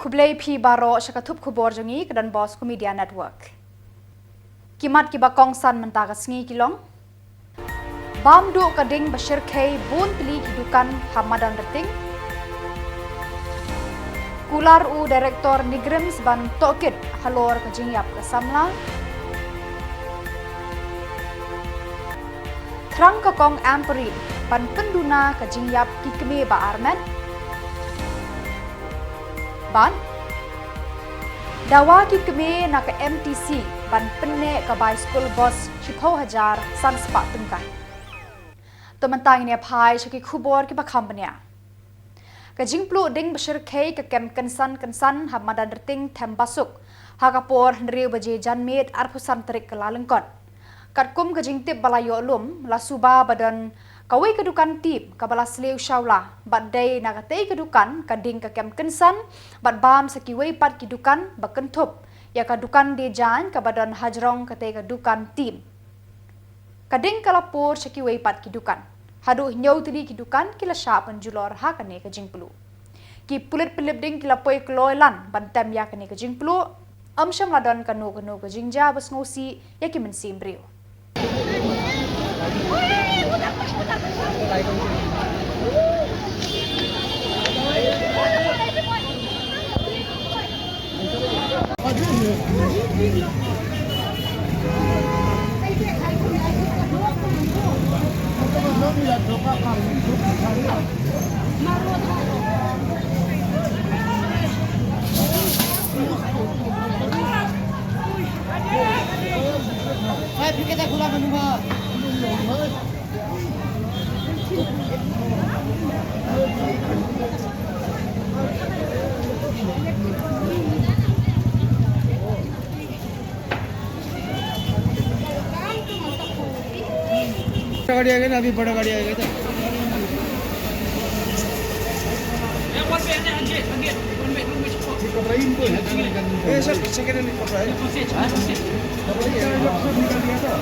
Kublai P Baro Shakatup Kubor Jongi Kedan Bos Media Network. Kimat Kibakong San Mentaga Sngi Kilong. Bamdu Kading Bashir K Bun Pili Kidukan Hamadan Reting. Kular U Direktor Nigrims Ban Tokit Halor Kajingyap Kasamla. Trang Kakong Amperi Ban Penduna Kajingyap Kikme Ba Armen. Ban Dawa Kikme na ka MTC ban penne ka by school bus Shipho Hajar San Spa Tungka. Tumantang ni Pai Shaki Kubor ki Bakambania. Kajingplu ding Bashir K ka kem kansan Hamadan Reting Tembasuk Hakapor Henry Baje Janmid Arpusan Terik Kelalengkot. Katkum kajingtip balayo lum la suba badan kawai kedukan tip kabala seliu syawla badai nagatei kedukan kading ka kem kensan bad bam sakiwai pat kedukan bakentup ya kadukan di jan kabadan hajrong katei kedukan tip kading kalapur sakiwai pat kedukan hadu nyau tadi kedukan kila sya penjulor ha kane kajingplu ki pulit pelip ding kila poi kloilan bantem ya kane kajingplu amsyam ladon kanu kajingja basngosi ya ki mensim brio. Kita gula menunggu. गाड़ी आ गई ना अभी बड़ा गाड़ी आ गई था ये sir second hand कपड़ा है निकल दिया था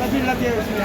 तभी लग गया उसमें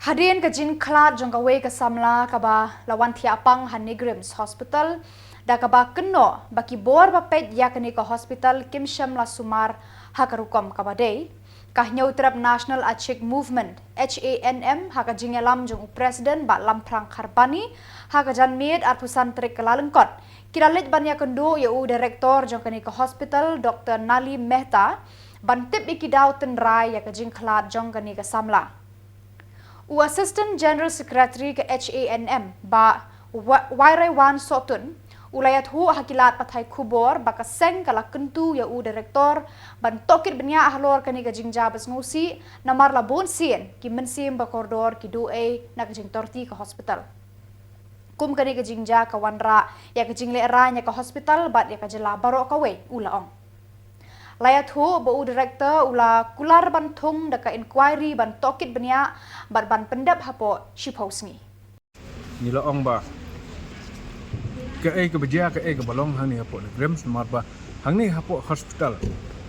Hadirin kajin klat jongkawe kasamla kaba lawan tiapang Hanigrims Hospital da kaba keno baki bor bapet yakni ka hospital kimsham la sumar hakarukom kaba day kahnya utrap National Achik Movement HANM haka jingelam jong presiden ba lamprang kharbani haka janmid arpusan trik kelalengkot kiralit banya kendo yau direktor jongkani ka hospital Dr. Nali Mehta bantip ikidau tenrai ya kajin klat jongkani ka samla U Assistant General Secretary ke HANM ba Wairaiwan Sotun ulayat hu hakilat patai kubor baka seng kala kentu ya u direktor ban tokit benya ahlor kani gajing jabas ngusi namar labon sien ki mensim ba koridor ki doe na gajing torti ke hospital kum kani ka jingja ka wanra ya ka jingle ra nya ka hospital bat ya ka jela baro ka we ulaong layat hu bu director ula kular bantung da ka inquiry ban tokit benia bat ban pendap hapo shiposngi ni laong ba ke beja ke balong hang ni hapo Grems mar ba hang ni hapo hospital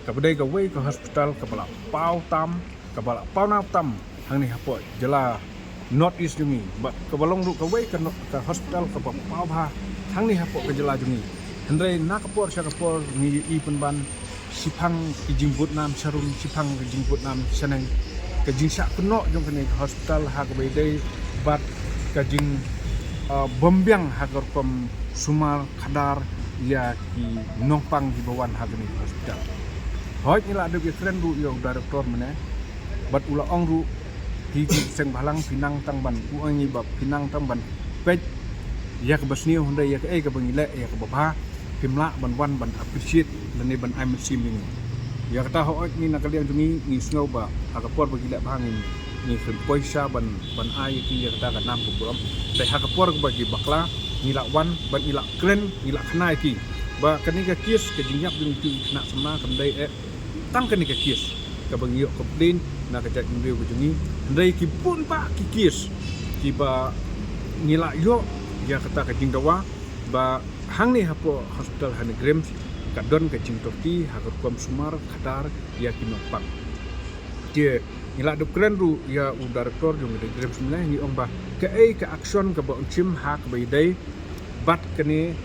ka bedai ka we ka hospital ka bala pau tam ka bala pau na tam hang ni hapo jela not is jungi ba ka balong ru ka we ka hospital ka pau ba hang ni hapo ka jela jungi hendrai nak por sya ka por ni i pen ban sipang ki jingbut nam sarung sipang ki jingbut nam sanang ka jing syak kuno jong kene hospital ha ka bedai bat ka jing bombyang ha ka kom sumar kadar ya ki nongpang di bawan ha ni hospital hoi ni la de kren ru yo director mene bat ula ong ru hi seng balang pinang tang ban u angi bab pinang tang ban pet ya ke basni honda ya ke bangile ya ke baba pimla ban wan ban appreciate lene ban I'm sim ini ya kata hoi ni nak kalian jungi ni snow ba aga por bagila bangin ni poisa ban ai ki ya kata nam ku buram te ha ka por bagi bakla nila wan ban nila kren nila khnai ki ba kanika kies ke jingyap dung tu kena sama kendai tang kanika kies ka bangio komplain na ka jak ndio ku jungi ndai ki pun ba ki kies ki ba nila yo ya kata ka jingdawa ba hang ni hapo hospital han Grems ka don ka jingtoti ha ka kom sumar kadar ya ki nopang je nila do kren ru ya u director jung de Grems ni ong ba ke action ka ba chim ha ka bai dai bat kene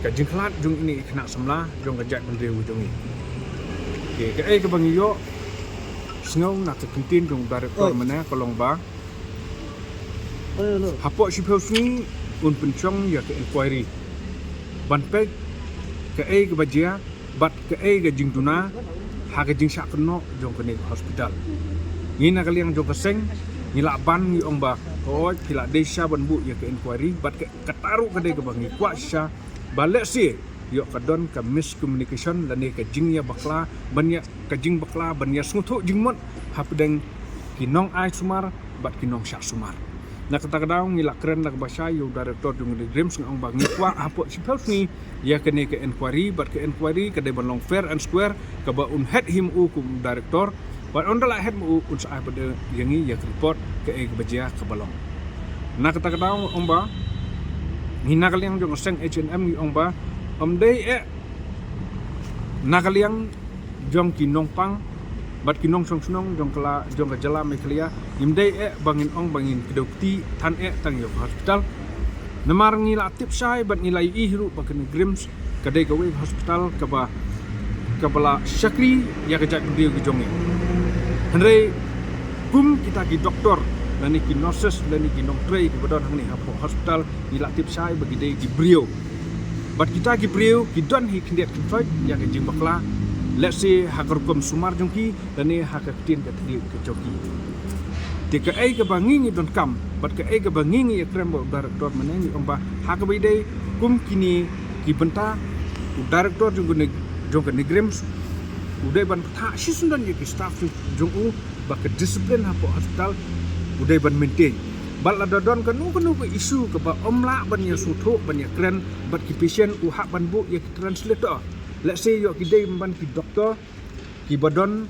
ka jingklat jung ini kena semla jung ka jak bendeu jung ni ke ke bangi yo sngau nak ke kentin jung director mana kolong ba hapo sipos ni un pencong ya ke inquiry ban pe ke bajia bat ke jingtuna ha ke jing syak keno jung kene hospital ni nak kaliang jung keseng nila ban ni ong ba oh kila desa ban bu ya ke inquiry bat ke kataru ke de bangi kuasya balik si yo kadon ka miscommunication dan ke jing ya bakla banya ka jing bakla banya smutu jingmot hapdeng kinong ai sumar bat kinong syak sumar na kata-kadang ngila keren nak bahasa yo director dung de Grems ngong bangi kwa hapo sipels ni ya kene ke inquiry bat ke inquiry ke de ban long fair and square ka ba un head him u kum director but on the head mu un sa pada yangi ya report ke bajia ke balong na kata-kadang omba hina kaliang jong seng H&M ni omba dei nakaliang jong kinongpang bat kinong song sunong jong kala jong ka jala me klia imdei bangin ong bangin kedokti tan tang yo hospital namar ngila tip sai bat nilai i hiru baken Grems kadai ka we hospital ka bala syakri ya ka jak dia ke jongi henry kum kita ki doktor dan ki nurses dan ki doktor ki badon hang ni hapo hospital nila tip sai bagi dei ki brio bat kita ki brio ki don hi kindet ki fight ya ke jing bakla let's say hakar kom sumar jongki dan ni hakak tin ka tri ke joki tika ke bangi ni don kam bat ke ke bangi ni krem director meneni omba hakak bai dei kum kini ki benta director jong ni Grems udai ban tha sisundan ye ki staff jong ba ke disiplin hapo hospital udai ban maintain bal ada don kanu ke isu ke ba omla ban ye sutu ban ye kren bat ki patient u hak ban bu ye translator let's say yo ki dei ban ki doktor ki badon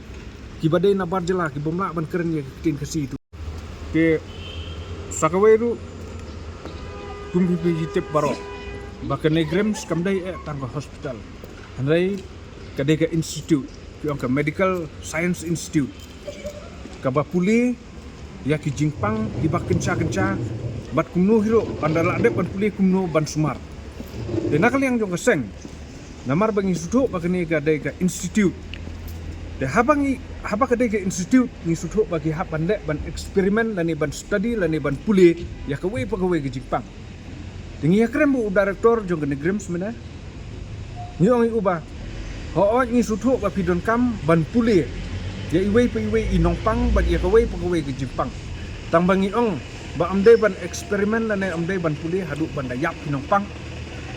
ki badai na bar jela ki bomla ban keren ye tin kasi itu ke sakaweru kum bi tip baro ba ke Grems kam dai tangga hospital andai kadai ke institute yang ke medical science institute ka ba puli ya ki jingpang di bak kenca bat kumno hiro bandara ade ban puli kumno ban sumar de nakal yang jong keseng namar bangi sudu bakani ka dai ka institute de haba ka dai ka institute ni sudu bagi hab bande ban eksperimen lani ban study lani ban puli ya ka we pagawe ki jingpang dingi ya krem bu director jong ke Grems mena ni ong uba ho ni sudu ba pidon kam ban puli ya iwei inongpang bat ya kawai pagawai ke Jepang tang bangi ong ba amdai ban eksperimen lane amdai ban puli hadu ban dayap inongpang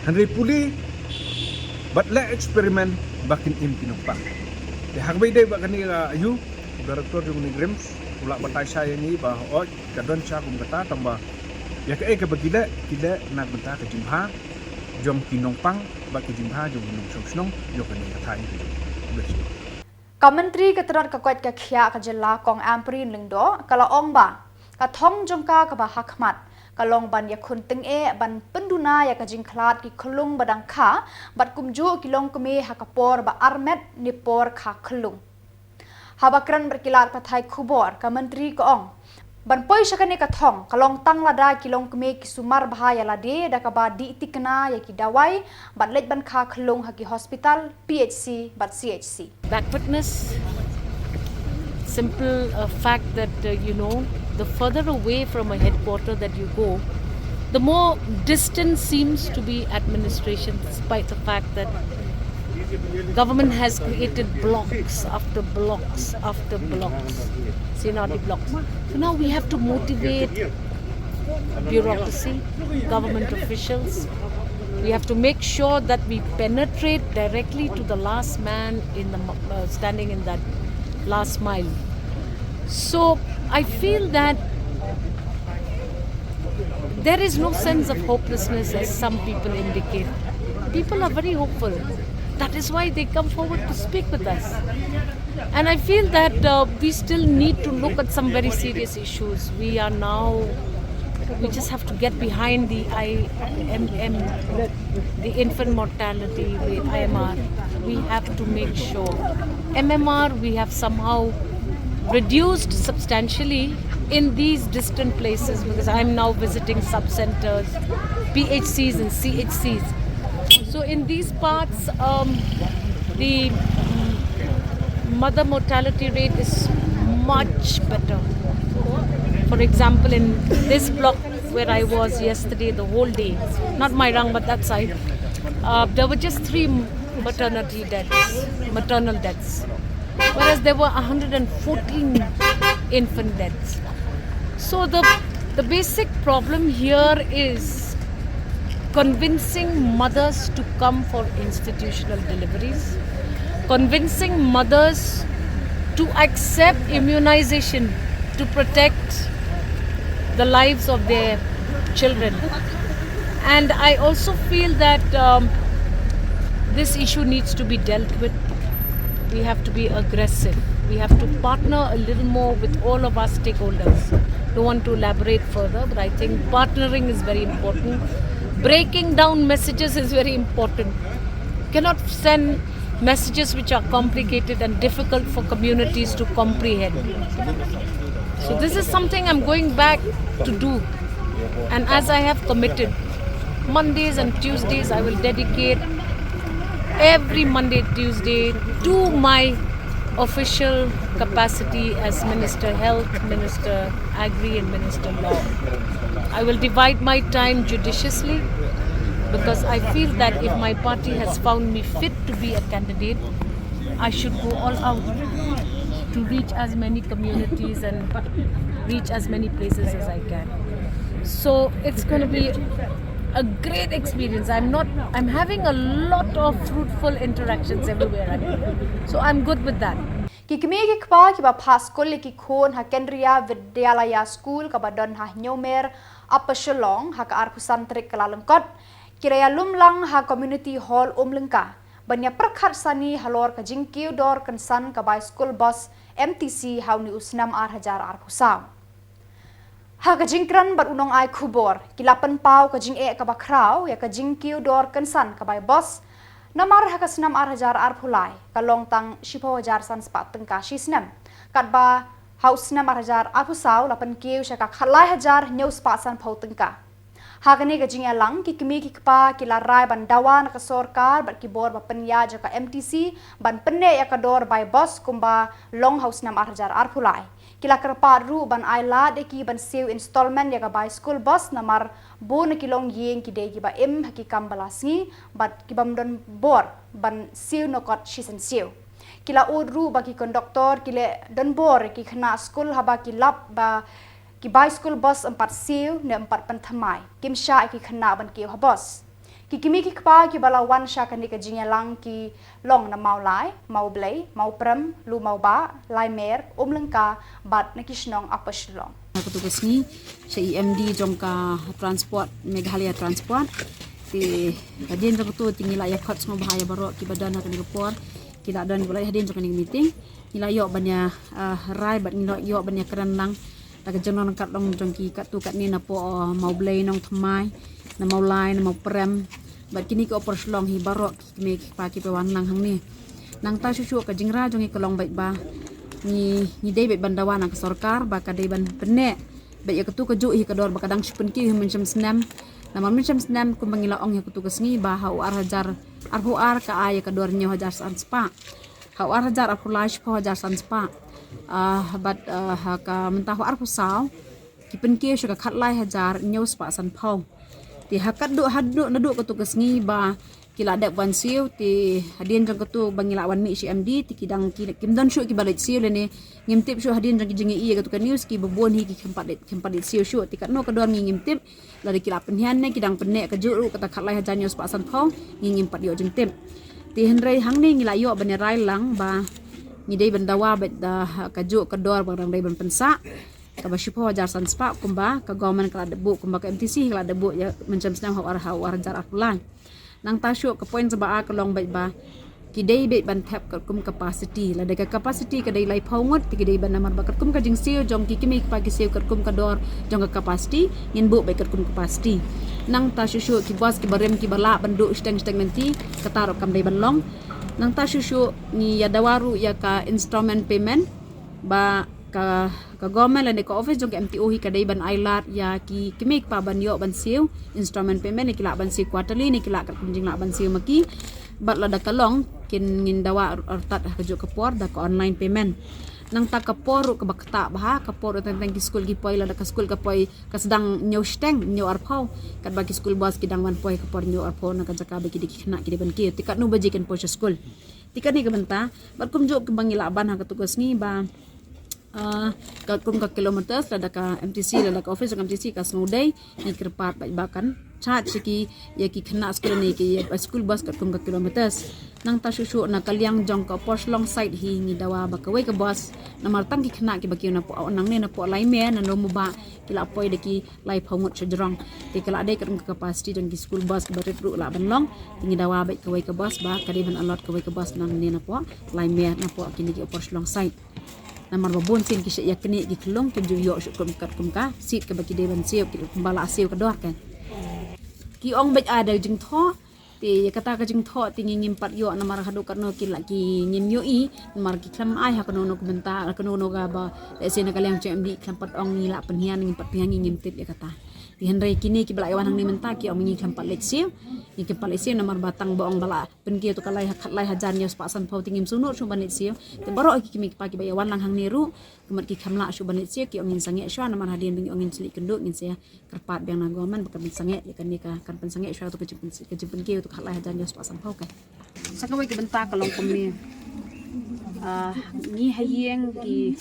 handai puli bat le eksperimen bakin im inongpang de hagbai dai ba kani ayu director jung ni Grems ula batai saya ni ba kadon cha kum kata tamba Ya ke kita nak bentar ke jumpa jom kinong pang bagi jumpa jom kinong song yo kan ni kata ini bless you. Kementeri Keterangan Kekuat Kekia Kejela Kong Amprin Lengdo kalau ong ba katong jongka ke Hakmat kalong ban ya kun teng ban penduna ya kajing klat ki kelung badang kha bat kumju kilong kumi hakapor ba armet nipor kha kelung habakran berkilat pathai khubor Kementeri ko ong ban poi sakane kathong kalong tang lada kilong kumi ki sumar bahaya lade da ka ba di tikna ya ki dawai bat lej ban kha kelung haki hospital PHC bat CHC backwardness, simple fact that the further away from a headquarter that you go, the more distant seems to be administration, despite the fact that government has created blocks after blocks after blocks, CNRD blocks. So now we have to motivate bureaucracy, government officials. We have to make sure that we penetrate directly to the last man in the standing in that last mile. So I feel that there is no sense of hopelessness as some people indicate. People are very hopeful. That is why they come forward to speak with us. And I feel that we still need to look at some very serious issues. We just have to get behind the the infant mortality rate, IMR. We have to make sure. MMR, we have somehow reduced substantially in these distant places because I'm now visiting sub-centers, PHCs and CHCs. So in these parts, the mother mortality rate is much better. For example, in this block where I was yesterday, the whole day, not my rang but that side, there were just 3 maternal deaths, whereas there were 114 infant deaths. So the basic problem here is convincing mothers to come for institutional deliveries, convincing mothers to accept immunization to protect the lives of their children. And I also feel that this issue needs to be dealt with. We have to be aggressive. We have to partner a little more with all of our stakeholders. Don't want to elaborate further, but I think partnering is very important. Breaking down messages is very important. Cannot send messages which are complicated and difficult for communities to comprehend. So this is something I'm going back to do. And as I have committed, Mondays and Tuesdays I will dedicate every Monday, Tuesday to my official capacity as Minister Health, Minister Agri and Minister Law. I will divide my time judiciously because I feel that if my party has found me fit to be a candidate, I should go all out to reach as many communities and reach as many places as I can. So it's going to be a great experience. I'm having a lot of fruitful interactions everywhere I go. So I'm good with that. Kikimi kikpa kiba paskol kikon ha Kendriya Vidyalaya School kabadon ha Nyomer Upper Shillong ha ka Arpusantrik kalalengkot kiraya lumlang ha Community Hall Umlengka banya perkhat sani halor ka jingkiu dor kensan ka by school bus MTC hauni usnam arhajar arpusaw ha ka jingkran bat unong ai khubor kilapan pau ka jing ka bakraw ya ka jingkiu dor kensan ka by bus namar ha ka snam arhajar arpulai kalong tang shipo hajar san spat tengka shisnam katba haus snam arhajar arpusaw lapan kiu sha ka khalai hajar nyau spat san phau tengka Hagani gajing alang kikimi kikpa kilarai ban dawan ka sorkar bat kibor ba penya jaka MTC ban penne ya kador by bus kumba long house nam arjar arpulai kila kerpa ru ban aila deki ban sew installment ya ka by school bus namar bon kilong yeng kide ki ba im hakikam balasngi bat kibam don bor ban sew nokot shisen sew kila ru ba ki konduktor kile don bor ki khna school haba ki lap ba ki bicycle bus 4 siu ne 4 penthamai kim sha ki khna ban ki habos ki kimi ki kpa ki balawan sha kan ka jingalang ki long na mau lai mau blai mau prem lu mau ba lai mer umlengka bat na kishnong apashlong petugas ni EMD jongka transport Meghalaya transport ti hadin betul tinggi layak kot semua bahaya baru ki badan akan dikepor kita dan boleh hadin jongka meeting nilai yok banyak rai bat nilai yok banyak kerenlang tak jenon kat long jongki kat tu kat ni napo mau blay nong thamai na mau lai na mau prem bat kini ko opor slong hi baru ki paki pewan lang hang ni nang ta susu ka jingra jongi kolong baik ba ni dei bet bandawan ang sarkar ba ka dei ban penne bet ya ketu keju hi kedor ba kadang sipen ki mencem senam nama mencem senam ku mangila ong ya ketu kesngi ba hau ar hajar arhu ar ka ay kedor nyo hajar san spa hau ar hajar arhu lash po hajar san spa bat ka mentahu arhu saw kipen ki shu ka khat lai hajar nyo spa san pau ti hakat du hadu nadu ketu kesngi ba kila ada wan siu ti hadin jang ketu bangila wan mi CMD ti kidang kim dan shu ki balit siu lene ngimtip shu hadin jang jingi iya ketu kan news ki bebon hi ki kempat siu shu ti kat no kedon ngimtip lari kila penhian ne kidang penek ke juru kata khatlai hajan news pasan phau ngimpat yo jeng tip ti henrei hang ni ngila yo ban rai lang ba ngidei bandawa bet da kaju kedor barang dai ban pensa ka bashipo hajar san spa kumba ka government kala debu kumba ka MTC kala debu ya mencam senam hawar jar apulan nang tasyo ka point sa baa kalong baik ba kidai bet ban tap ka kum capacity la daga capacity ka dai lai phongot ti kidai ban namar ba ka kum ka jing siu jong ki kimi ka pagi siu ka kum ka dor jong ka capacity ngin bu baik ka kum capacity nang tasyo ki bos ki barem ki bala bandu steng nanti ka taro kam dai ban long nang tasyo ni ya dawaru ya ka instrument payment ba ka government la ka office jong ka MTO hi kadai ban ailat ya ki kimik pa ban yo ban siu instrument payment ni kila ban siu quarterly ni kila ka kunjing la ban siu maki bat la da kalong kin ngin dawa artat ka jo kapor da ka online payment nang ta kapor ka bakta bah kapor tentang ki school ki poi la da ka school ka poi ka sedang nyo steng nyo arpau kat bagi school bos ki dang wan poi kapor nyo arpau na ka jaka bagi dik kena ki ban ki tikat no bajikan po school tikat ni ka benta bat kum jo ke bangila ban ha ka tugas ni ba ka kilometer lada ka MTC lada ka office ka MTC ka snowday ni kerpat bakan chat siki ya ki kena school ni ki school bus ka ka kilometers nang ta susu na kalyang jong ka pors long side hi ni dawa ba ka we ka bus na martang ki kena ki bakyo na po nang ne na po lai me na no ba kila poi de ki lai phongot sejrong ti kala de ka capacity jong ki school bus ka barit ru la ban long ni dawa ba ka we ka bus ba ka de ban alot ka we ka bus nang ne na po lai me na po kini ki pors long side namar babon sin ki ya kini ki kelong ke juyo syukum kat kumka sit ke bagi deban siu ki kumbala siu kedor kan ki ong bet ada jing tho ti kata ka jing tho ti ngim pat yo namar hadu karno ki lagi ngim yo i namar ki klam ai ha kono komentar kono ga ba le sin ka leng cmd klampat ong ni la penhian ngim pat piang ngim tip ya kata ti henrei kini ki bala wan hang ni menta ki ong ngi klampat lek siu ni ke pal siu namar batang boong bala pen ki to kalai khatlai hajan yo pasan phau tingim sunut su banit siu te baro ki kimi pagi bayawan lang hang niru kemat ki khamla su banit siu ki ongin sange swa namar hadin bingi ongin sili kenduk ngin sia kerpat biang na goman bakal sange ya kan ni ka kan pen sange swa to kejimpen ki to khatlai hajan yo pasan phau kan sakawai ki benta kalong komi ni hayeng ki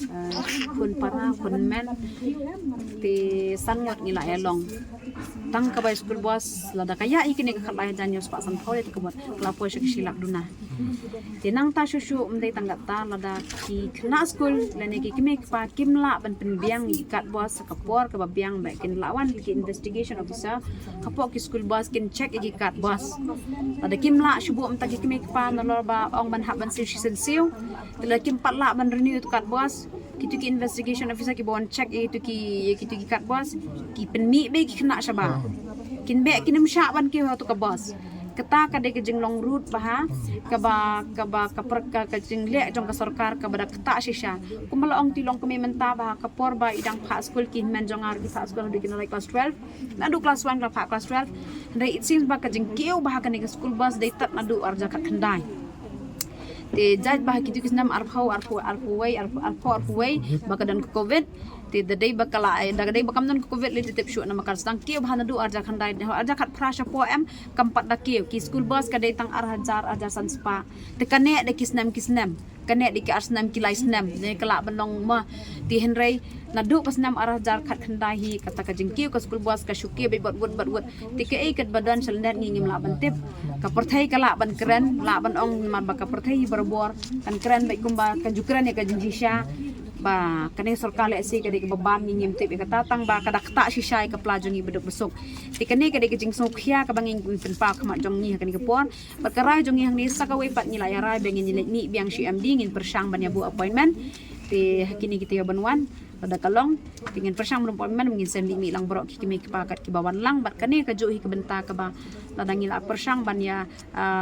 kun para kun men ti sangot ni la elong tang ka bay school bus lada kaya ikini ka khalai jan yo pasan phau ti kemot lapo silak duna tinang ta susu umdai tanggat ta lada ki kena school lene ki kimi pa kimla ban penbiang kat bus kapor ka babiang ba kin lawan ki investigation officer kapok ki school bus kin check ki kat bus lada kimla shubu umta ki kimi pa nolor ba ong ban hab ban season siu tila kim patla ban renew tu kat bus kitu ki investigation officer ki bon check itu ki kat bus ki penmi be ki kena syaba kin be kin msha ban ki tu ka bus kata ka de jing long route bah ka ka jing le jong ka sarkar ka bada kata shisha kumala ong tilong kami menta bah ka por ba idang pha school kin men jongar ki pha school di kinalai class 12 nadu class 1 ka pha class 12 dai it seems ba ka jing keu bah ka ni school bus dai tat nadu arja ka khandai te jaj bah kitu kisnam arphau way baka dan covid te dadai bakala dadai bakam dan covid le tip shu na makar stang keu bah nadu arja khandai arja khat prasha po em kampat da keu ki school bus ka dai tang arja san spa te kane de kisnam kane di ki arsnam ki lai snam ne kala banong ma ti henrei nadu pasnam arjar khat khandai hi kata ka jingkiu ka school bus ka shuki be bot ti ke ai kat badan selnet ngim la ban tip ka perthai kala ban keren la ban ong mar ba ka perthai berbor kan keren be kumba kan jukran ya ka jinjisha ba kani sarkar le si kadi beban ngim tip kata tang ba kadak ta si syai ke pelajong ngi beduk besuk ti kani kadi ke jing sokhia ka banging pen pa khmat jong ni kani ke pon perkara jong yang ni sakawai pat ni layar bengin ni ni biang si MD ngin persang ban ya bu appointment ti kini kita ya banwan pada kalong pingin persang belum appointment ngin sendi mi lang borok ki mi pakat ki bawan lang bat kani ka jo hi ke benta ka ba ladang ngila persang ban ya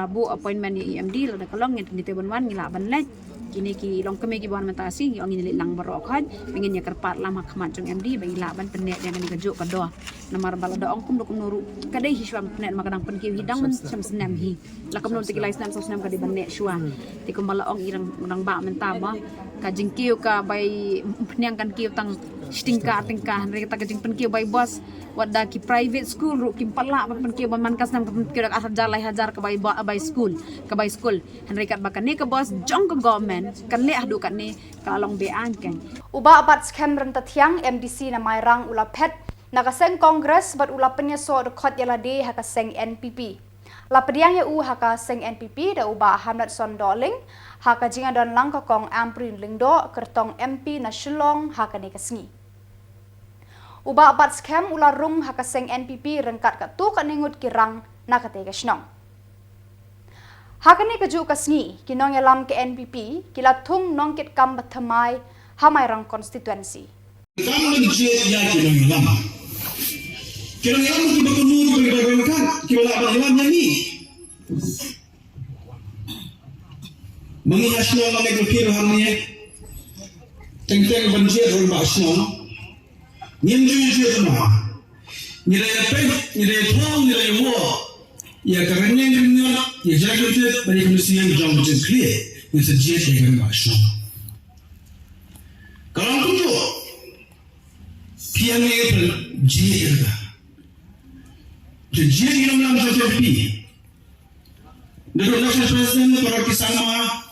bu appointment ni EMD pada kalong ngin kita banwan ngila ban lek kini ki long kami ki bawan mentasi yang ini lang barok kan pengin ya kerpat lama khmat jong MD bagi laban penek yang ni kejuk kado namar balada ongkum dokum nuru kadai hiswam penek makadang pen ki hidang men sam senam hi lakam non tikilai senam senam kadi banek shua ti kumbala ong irang urang ba mentama ka jingkiu ka bai penyang kan kiu tang tingkah mereka tak jing pen kiu bai bos wada ki private school ru ki pala pen kiu man kas nam pen kiu dak asar jalai hajar ka bai school henrikat bakan ni ke bos jong ke government kan le adu kan ni kalong be angken Uba abat scam renta tiang MDC na mairang ula pet nakaseng Kongres bat ula penya so dekot yala de hakaseng NPP. La pediang ya u haka seng NPP da uba Hamlet Sondoling haka jinga don lang kong Amprin Lingdo kertong MP na Shillong haka ni kasngi. Uba abat scam ula rung haka seng NPP rengkat ka tu kaningut kirang nakatega shnong. Hakani keju kasngi kinong yalam ke NPP kila tung nongkit kam bathamai hamai rang konstituensi. Kamu lagi jet ya kinong yalam. Kinong yalam kita bertemu di berbagai kan kita lak yalam yang ni. Mengingat semua orang yang kira hari ni tentang banjir rumah semua. Nyinju semua. Nilai pen, nilai tong, nilai war. Ya kerana yang ya jaga tu bagi manusia yang jauh macam clear untuk jet dengan macam. Kalau tu piang itu jet itu, jet ini nama macam pi. Dengan national president para kisama,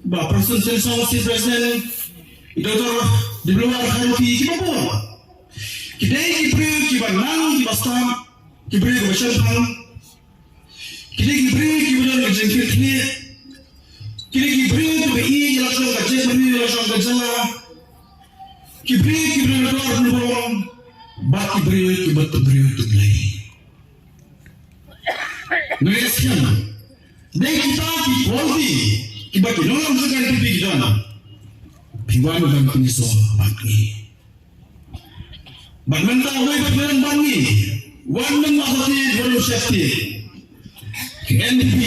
bapa presiden si presiden itu tu diplomat hari kita pun. Kita ini kita nang kita stam kita macam Kini beri kemudian kejengkir kini, kini beri tu beri langsung kerja beri langsung kerja lah. Kini beri keluar belum, baki beri kebat beri tu beli. Nuliskan, dan kita polisi kebat nolong sekarang pipi kita, piwan dalam kini soal baki. Bagaimana awak berjalan bangi, wanita masih belum safety. NDP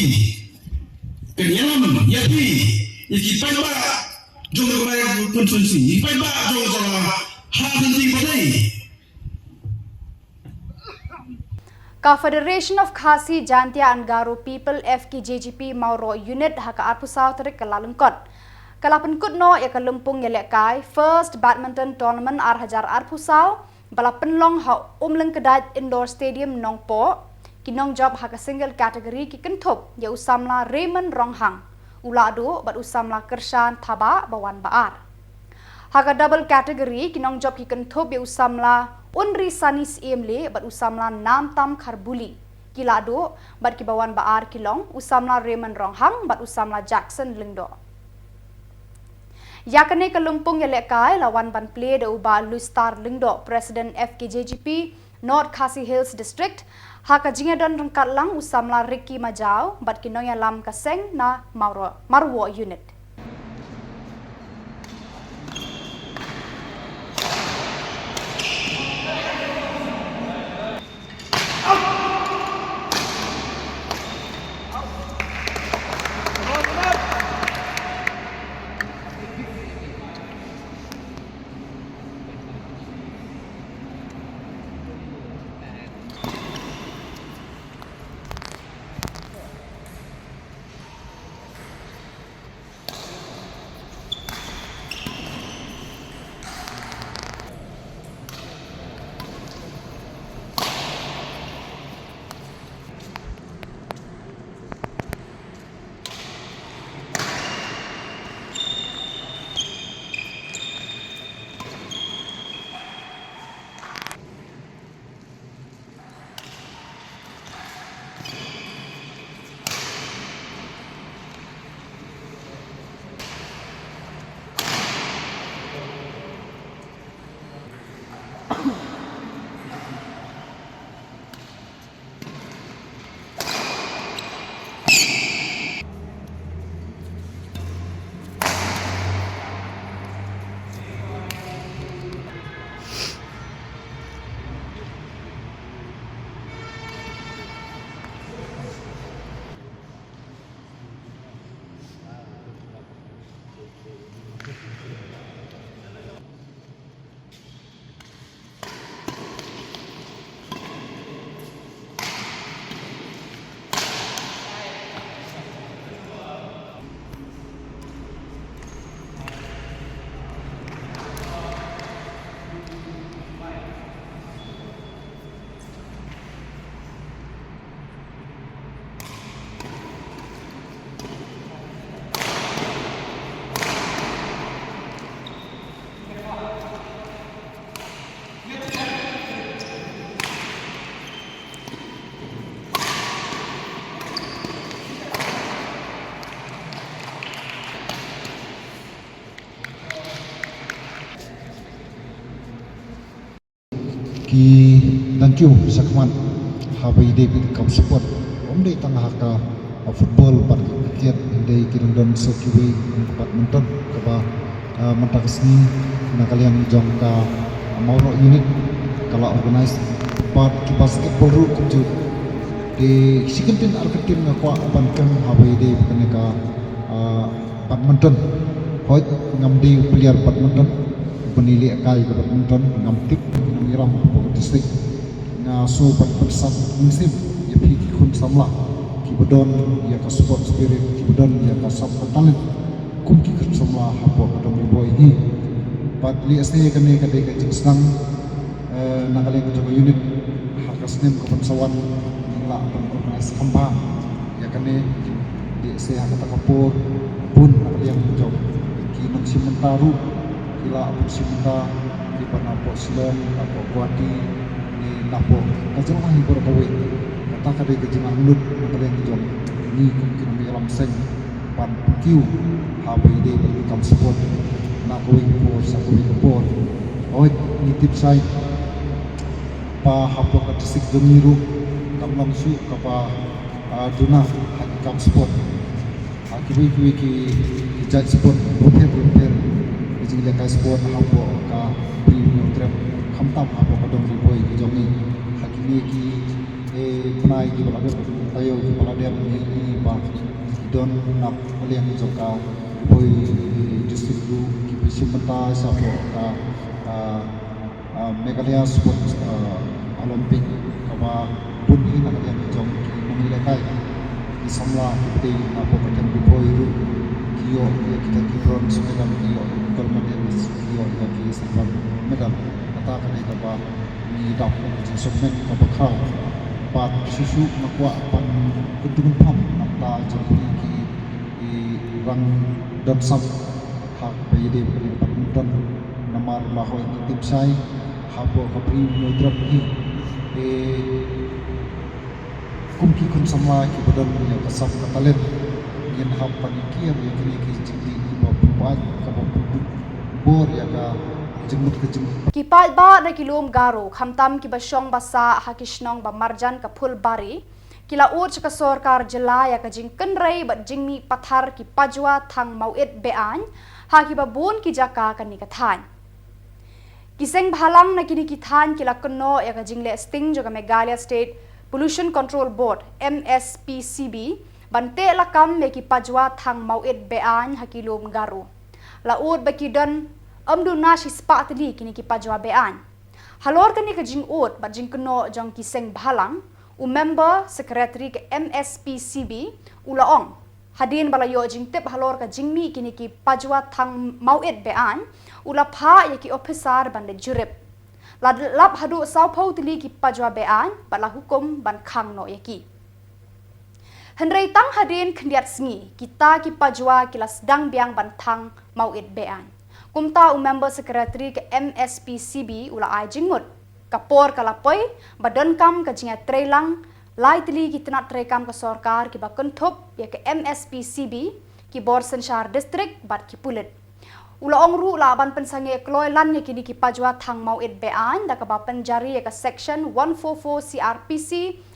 kenyam yapi iki paiba jong kembali konsumsi iki paiba jong salah penting padai Ka Federation of Khasi Jantia Angaro People FKJGP Mauro Unit haka arpusau terik kalalengkot kalapan kutno ya kalumpung yelekai first badminton tournament arhajar arpusau balapan long ha umleng kedai indoor stadium Nongpo kinong job haka single category ki kenthop ya usamla Raymond Ronghang uladu bat usamla Kershan Thaba bawan baar haka double category kinong job ki kenthop ya usamla Unri Sanis Emle bat usamla Nam Tam Kharbuli kiladu bat ki bawan baar kilong usamla Raymond Ronghang bat usamla Jackson Lingdo yakane kalumpung yelekai lawan ban play de uba Lustar Lingdo President FKJGP North Khasi Hills District haka jinga don rengkat lang usamla Ricky Majau bat kinoya lam kaseng na Marwo unit. ki thank you sakman habai de kam support dei tangah ka football pat cricket dei kirindon so kiwi badminton ka ba mentakasni na kalian jong ka mauro unit kalau organize part ki basketball ru kunju di sikentin arketin ngakwa bankan habai de ka badminton hoi ngam di player badminton penili kai ke badminton ngam tip ngiram distrik nga so badminton musim ya pi kun samla ki bodon ya ka sport spirit ki bodon ya ka sab talent kum ki kun samla hapo kadang boy hi pat li asne kami ka de ka jingsang nakali ko jong unit hakasnem ko pansawan la organize kamba ya kane di se hakata kapur pun nakali yang jong ki nang simentaru kila apun simenta di panapo silom napo kuati ni napo kajang lah hibur kawe kata kadai kajang ulut nakali yang jong ni kumkin mi alam seng pan kiu habai de kam support na ko ko sa ko oi ni tip sai pa hapo ka tisik domiru kam lang su ka pa duna kam support kiwi ki judge support prepare jing le ka sport hapo ka premium trap khamtam hapo ka dong boy ki jongi hakini ki pnai ki bala tayo ki bala der ni ba don nap liang joka boy district ru ki bisi mata sapo ka Meghalaya Sports Olympic kaba pun ina yang jong ki mengile kai ki samla ki na po paten boy ru kiyo ya kita ki bronze medal kiyo gold medal kiyo ya ki silver medal kata kan ka ba ni dap ki sokmen ka ba khaw pat susu makwa pan kudung pam nata jong ki rang dot sap hak payde badminton namar bahoy tip sai hapo kapri nodrop hi kumki kun sama ki bodon ya kasam katalet yen hap paniki ya kini ki jindi ki ba pupat ka ba bor ya ka jemut ke jemut ki pat ba na kilom garo khamtam ki basong basa hakishnong ba marjan ka phul bari kila ur ka sorkar jila ya ka jingkan rai ba jingmi pathar ki pajwa thang mauet bean ha ki ba bun ki jaka kan ni kathan kiseng bhalang na kini kithan kila kono ya ka jingle sting jo ka Meghalaya State Pollution Control Board MSPCB bante lakam me ki pajwa thang mauet bean hakilom garo la ur ba ki don amdu na shi spatli kini ki pajwa bean halor kani ka jing ur ba jing kono jong kiseng bhalang member secretary ke MSPCB ulaong hadin balayo jing tep halor ka jingmi kini ki pajwa thang mauet bean ula pha ya ki officer bande jurep lap hadu sau phau tili ki pajwa bean bala hukum ban khang no yaki henrei tang hadin khndiat sngi kita ki pajwa kilas dang biang ban thang mauet bean kumta member secretary ke MSPCB ula ai jingmut kapor kalapoi badan kam ka jinga trelang lai tili ki tna trekam ka sarkar ki bakon thop ya ke MSPCB ki Borsen Shahar district bat ki pulit ula ongru la ban pensange kloi lan ya kini ki pajwa thang mauet bean da ka ba penjari ya ka section 144 CRPC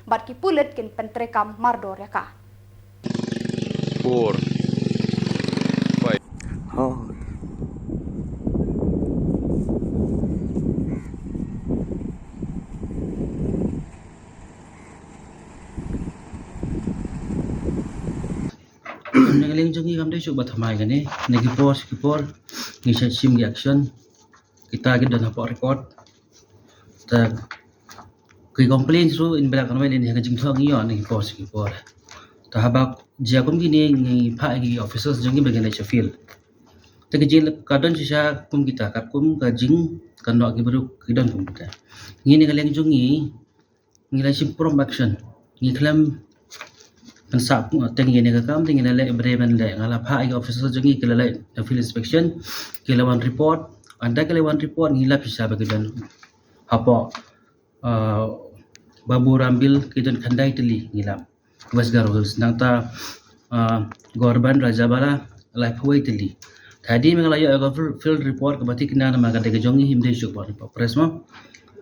bat ki pulit kin pentrekam mardor ya ka 4 5 Nagaling jongi kamde coba thamai gane negi por ni sim reaction kita ke dan apa record ta kui complain ru in bela kan welen ha jing thong yo negi por ta habak jia kum gini ngi pha gi officers jongi bagian field ta ke jil kadon sisa kum kita kat kum ka jing kan no gi baru kidon kum kita ngi nagaling jongi ngi la sim prom action ngi klam pensap tengi ne kam tengi le bremen le ngala pha ai officer jongi kila le field inspection kila one report anda kila one report ngila bisa bagidan apa babu rambil kidan khandai teli ngila west garo hills nangta gorban rajabala life way teli tadi mengala ya field report kabati kina nama ka de jongi himde shuk ba press ma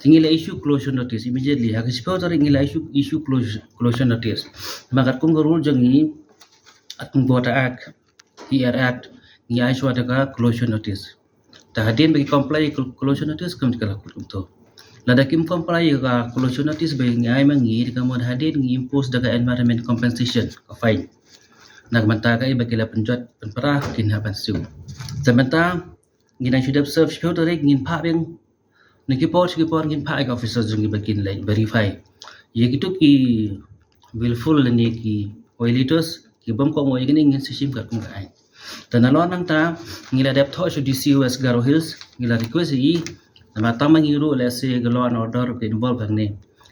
tinggal issue closure notice immediately hak sipau tari ngila issue closure notice magat kum rule jangi atung buat act ER act ngi ai suada ka closure notice ta hadin bagi comply closure notice kam dikala kum to lada kim comply ka closure notice bagi ngi ai mangi ka mod hadin ngi impose daga environment compensation ka fine nagmanta ka bagi la penjat penperah kin hapan siu sementara ngina sudah serve sipau tari ngin pa beng Nikipor ngin pa officers jungi bakin lain verify ye gitu ki willful ni ki violators ki bom ko mo igini ngin system ka kum ai tanalon nang ta ngila dep tho su DCUS Garo Hills ngila request yi nama ta mangi ru le se law and order ke involve ne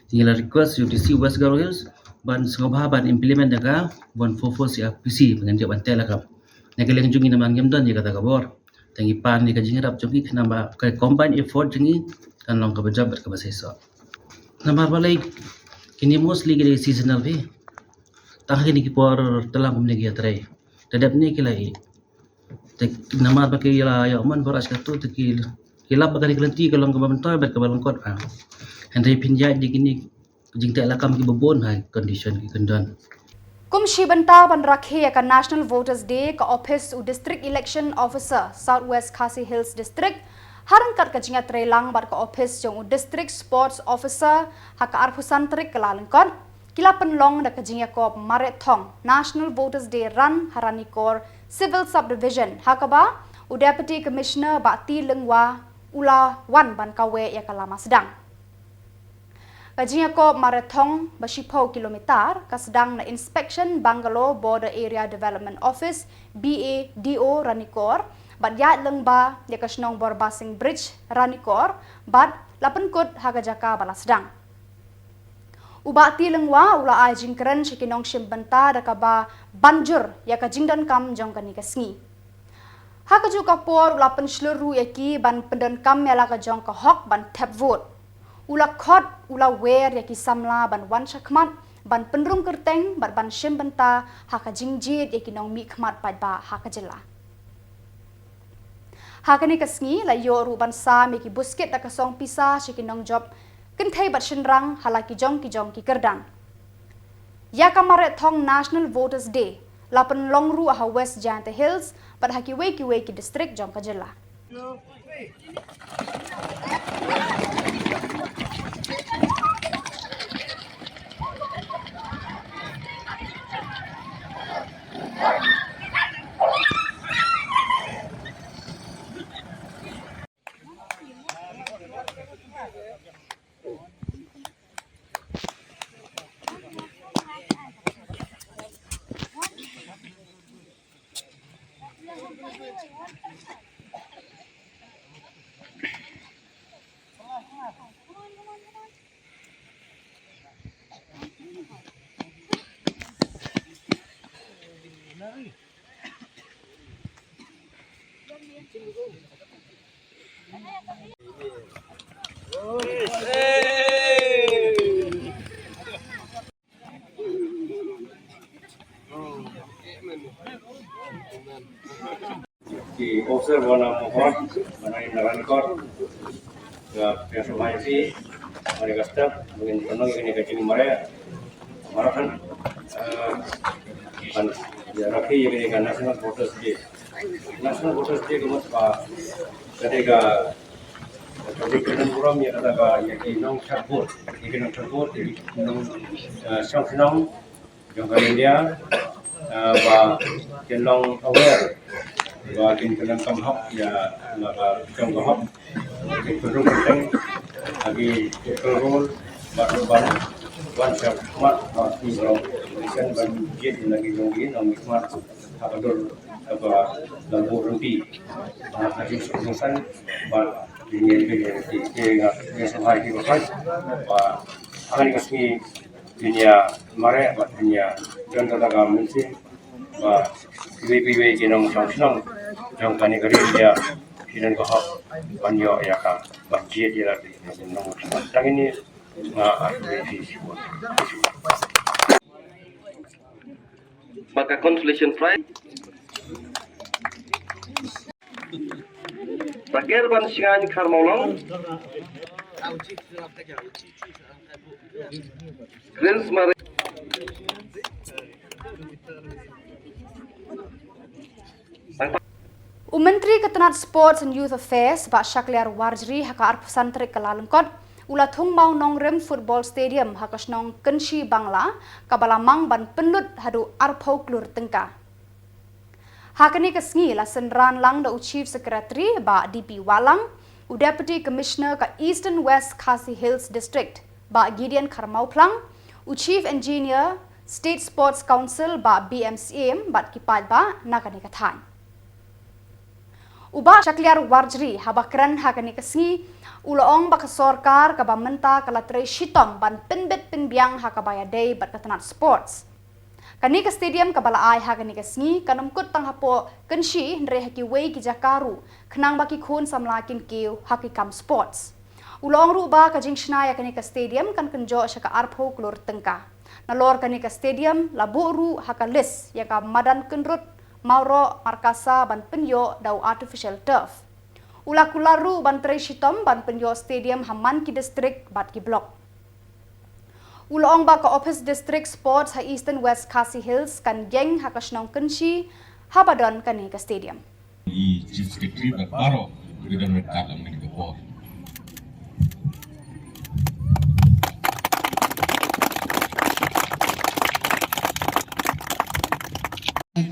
ngila request su DCUS Garo Hills ban sengobha ban implement daga 144 CRPC dengan dia bantel ka negeleng jungi namang yamdan ye kata kabor tangi pan ni ka jingrap jogi kenamba ka combine effort jingi kan long ka bajabat ka basesa namar balai kini mostly gini seasonal be tah kini ki por telang kumne ki atre tadap ni kilai te namar ba ki la ya man boras ka tu te ki kilap ba kali kelenti ka long ka bantoy ber ka balangkot henry pinjai di kini jingte lakam ki bobon hai condition ki kendan Kumshi banta ban rakhe ka National Voters Day ka Office u District Election Officer Southwest Khasi Hills District harang kat ka jinga trelang bat ka Office jong u District Sports Officer haka arpusan trik kelalengkot kila penlong da ka jinga kop Marathon National Voters Day Run harani kor Civil Subdivision hakaba u Deputy Commissioner Bakti Lengwa ula wan ban kawe ya kalama sedang Kajinga ko marathon basipau kilometer kasedang na inspection Bangalore Border Area Development Office BADO Ranikor bat yat lengba ya kasnong Borbasing Bridge Ranikor bat lapenkut hagajaka balasdang Ubati lengwa ula ajing keren shikinong shimbenta dakaba banjur ya kajingdan kam jong kani kasngi Hakaju kapor ula pensluru yaki ban pendan kam ya la ka jong ka hok ban tap vote Ula khot ula wer yaki samla ban wan shakmat ban penrung kerteng ban shim benta haka jingjit yaki nong mi khmat ba haka jela haka ni kasngi la yoru ban sa mi ki busket da kasong pisa shiki nong job kenthai bat shinrang halaki jong ki kerdang ya kamare thong National Voters Day lapan longru aha West Giant Hills bat haki weki district jong ka jela Di officer wana mohon mana yang narankan ya personalisasi mereka staff mungkin penuh ini kecil marahan kan ya rapi ini kan National Voters Day kemas pak ketika jadi kita kurang ya ada yang nong cabut di nong songkinong yang India và trên long aware và trên cái công học là trong công học cái rung canh lagi cái role ban shot mat di long kan ban jet lagi lagi nang mat habador apa lampu rumpi haji sungsan ban ini yang sampai di bawah akan kasih dunia mare buat dunia dan kata mesti piwe kinong song jong kani kari dia hinan ko banyo ya ka banjir dia lagi nong tang ini asli maka consolation prize Raker ban singan karmolong Menteri Ketenat Sports and Youth Affairs Pak Shakliar Warjri haka arpusan trik kelalengkot ula thung mau nong rem football stadium hakas nong Kenshi Bangla kabalamang ban penlut hadu arpau klur tengka. Hakani kesngi la senran lang da Chief Secretary ba DP Walang u Deputy Commissioner ka Eastern West Khasi Hills District ba Gideon Karmauplang u Chief Engineer State Sports Council ba BMCM bat kipat ba nakani kathan. Uba Shakliar Warjri habakran hakani kesngi uloong baka sorkar kaba menta kalatre shitom ban penbet penbiang hakabaya day bat Ketenat Sports. Kani ke stadium kabala ai hakani kesngi kanumkut tang hapo kenshi ndre haki wei ki Jakaru kenang baki khun samlakin kiu hakikam sports. Uloong ruba ka jingshnaya kani ke stadium kan kenjo shaka arpho klur tengka. Nalor kani ke stadium labu ru hakalis yaka madan kenrut Mauro Markasa ban penyo dau artificial turf. Ula kularu ban tre shitom ban penyo stadium haman ki district bat ki blok. Uloong ba ka office district sports ha Eastern West Khasi Hills kan geng hakasnong kenshi habadon kani ka stadium. I Chief Secretary baru kita mereka akan menjawab.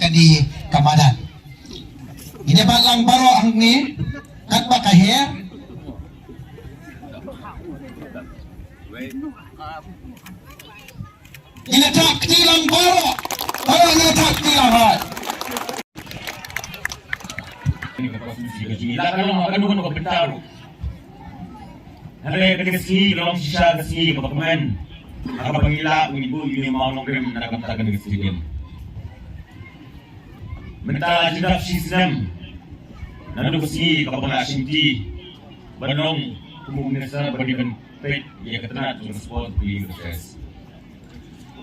Kadi Kamadan. Ini balang baru ang ni kat bakahir. Ini tak tilang baru. Oh, ini tak tilang hal. Kita kalau makan bukan kau bentar. Ada yang kesini, kalau sisa kesini ke pemain. Apa pengila, ibu ini mau nongkrong nak katakan kesini. Mentala jenap sistem nanu kesini kapal asimti banong kemudian saya berikan pet ya Ketenat transport di proses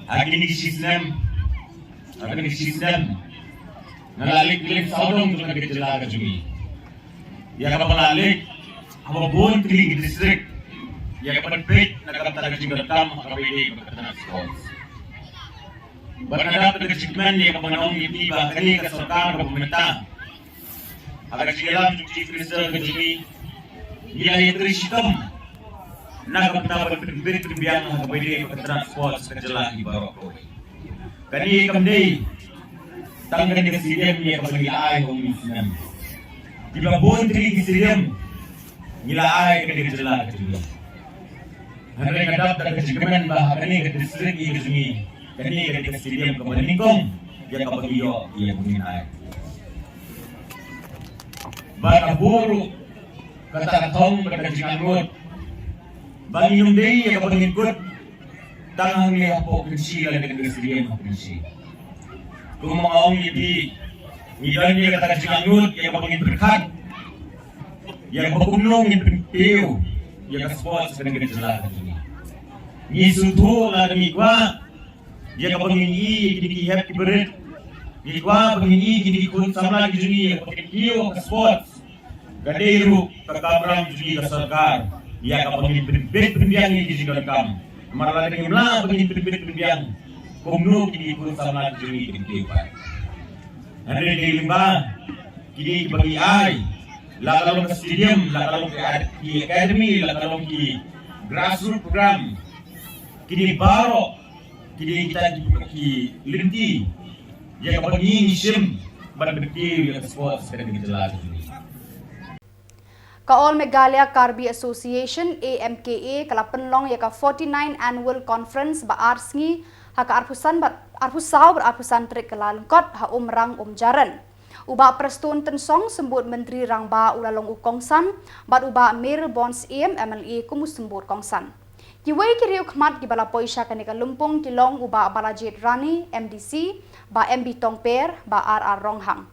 hari ini sistem nalalik saudong tu nak kejelas kejumi ya kapal alik apapun kling distrik ya kapal pet nak kata kejumi tam apa ini Ketenat sports Bernadap kecikmen yang kemenang itu bahkan ke serta ke pemerintah agar silam Chief Minister kejumi dia itu sistem nak kemenang berbeda terbiang kepada Ketenat Sports kejelas di Baroko kani kemdei tanggan di stadium yang kembali ai komunismen di babon tri stadium nila ai ke kejelas kejumi hari kadap dan kecikmen bahkan ke distrik kejumi kani ke stadium kemudian ningkong dia kapag iyo iya pungin ay baka buru katakatong berkajingangot bang yung day iya kapag ngikot tangang niya po kinsi lang ke stadium kinsi kung mga ong ibi ngilan niya katakajingangot iya kapag ngikot iya kapag kumnong ngipintiyo iya ka-sports kan ganitala ngisuto lang ngikwa dia kapag ini gini happy berit gikwa pagini gini kun samla gini kapag kiyo ka sports gadero kakamram gini ka sarkar dia kapag ini berit pendiang gini kam marala dengan la pagini berit pendiang kumno gini kun samla gini kiyo pa andre di limba gini bagi ai lakalong ka stadium lakalong ki academy lakalong ki grassroots program gini baro kini kita di linti yang kapag ngisim berbekti yang sport sekarang dijelas ini. Ka All Meghalaya Karbi Association AMKA kala penlong ya ka 49 annual conference ba arsngi haka arpusan trik kelalengkot ha umrang jaran. Uba prestun tensong sembut menteri rangba ulalong ukongsan bat uba Mir Bonds MLA kumus sembut kongsan. Kiwai kiriu khmat ki bala poisha kanika lumpung kilong uba Balajit Rani MDC ba MB Tongper ba RR Ronghang.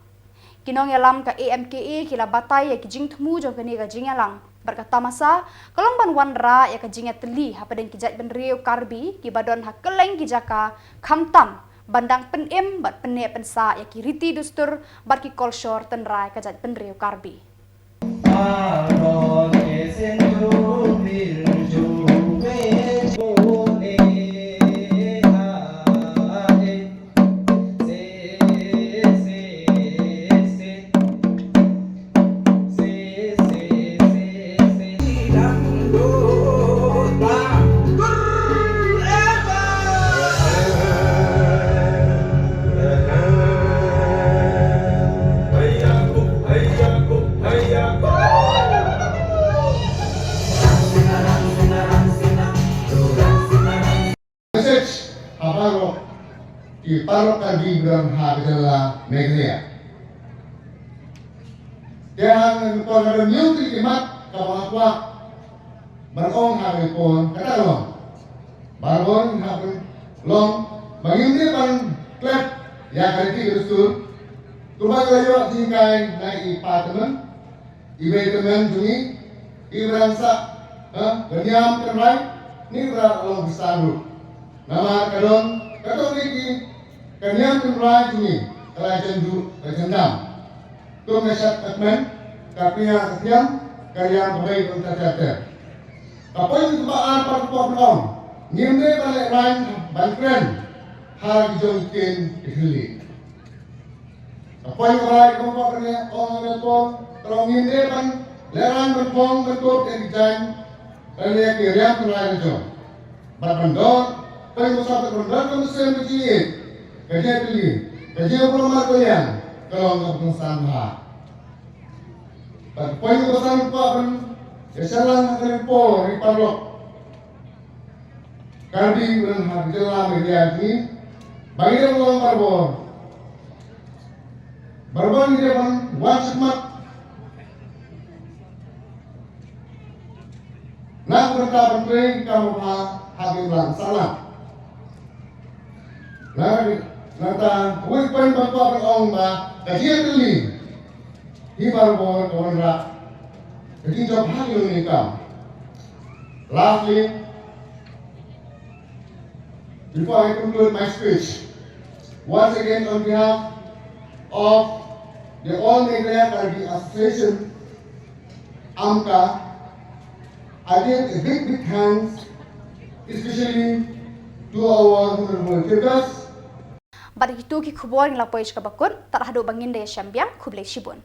Kinong yalam ka AMKA kila batay ya kijing temu jong kanika jingalang berkata masa kalong banwan ra ya ka jingat teli hapadeng kijat benriu Karbi ki badon ha keleng kijaka khamtam bandang penem bat pene pensa ya ki riti dustur bat ki kolshor tenrai kajat benriu Karbi. Parok Kadi Berang Hagala Meglia. Yang kalau new kimat kawan berong hagipon katalong. Barbon hagin long mengimni pan klep ya kali itu Tumbang layo tingkai na ipatemen temen jungi ibrangsa ganyam kenrai ni bra along bisaru nama kadon niki ganyam kenrai jungi kalajan du kajendam tu mesat atmen kapia kakyam karyam bagai kontak kapoy tubaan parpon ngimne balik rain bankren har jongkin ihli kapoy karai kompoknya orang nepon kalau ngimne ban leran berpong bentuk yang dijain kalian kiriam kenrai jong berbandor pengusaha berbandor kemudian berjihad kerja pilih kerja promo kalian kalau nggak pengusaha ha kapoy karai pan Kesalan akan po riparlok Kardi bulan harjela mediati bagi yang ulang barbon di depan wasmat nak berkata menteri kamu hakim salah nata wik pen bapak berong ba kajian teli hi barbon kawan rak jadi job hal yang nikah. Lastly, before I conclude my speech, once again on behalf of the All Meghalaya Karbi Association, AMCA, I give a big thanks, especially to our honorable figures. Bagi itu ki kubor ng lapoy ka bakun, tarahado bangin daya syambiang kublay shibun.